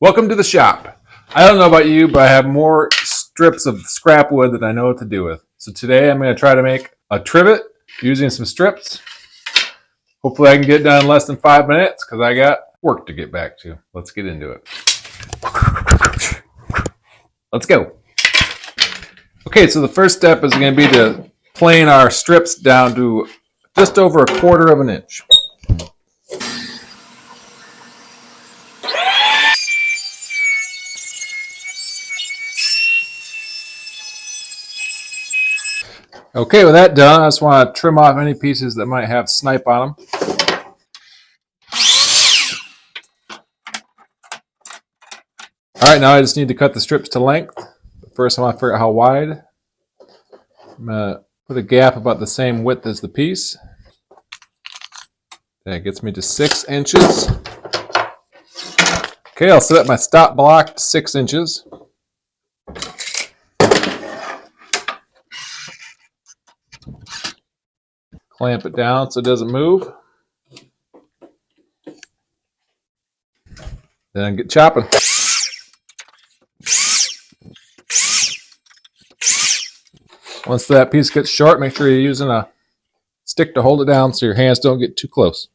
Welcome to the shop. I don't know about you, but I have more strips of scrap wood than I know what to do with. So today I'm going to try to make a trivet using some strips. Hopefully I can get it done in less than 5 minutes because I got work to get back to. Let's get into it. Let's go. Okay, so the first step is going to be to plane our strips down to just over 1/4 of an inch. Okay, with that done, I just want to trim off any pieces that might have snipe on them. Alright, now I just need to cut the strips to length. But first I want to figure out how wide. I'm going to put a gap about the same width as the piece. That gets me to 6 inches. Okay, I'll set my stop block to 6 inches. Clamp it down so it doesn't move. Then I get chopping. Once that piece gets short, make sure you're using a stick to hold it down so your hands don't get too close.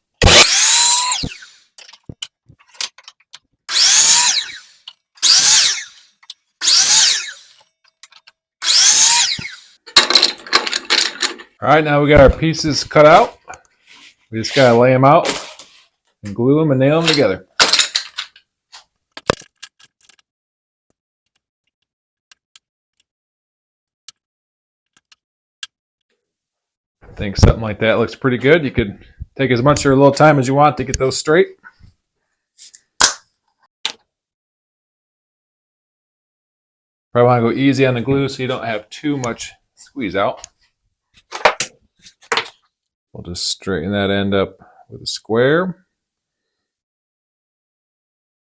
Alright, now we got our pieces cut out. We just gotta lay them out and glue them and nail them together. I think something like that looks pretty good. You could take as much or a little time as you want to get those straight. Probably want to go easy on the glue so you don't have too much squeeze out. We'll just straighten that end up with a square.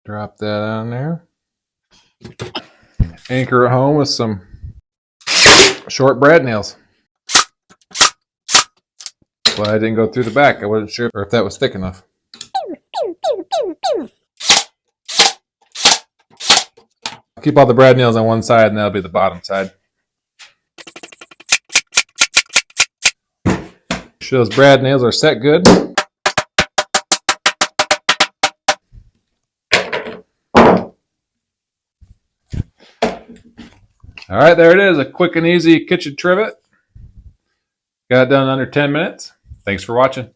Drop that on there. Anchor it home with some short brad nails. But I didn't go through the back. I wasn't sure if that was thick enough. Keep all the brad nails on one side and that'll be the bottom side. Make sure those brad nails are set good. Alright, there it is. A quick and easy kitchen trivet. Got it done in under 10 minutes. Thanks for watching.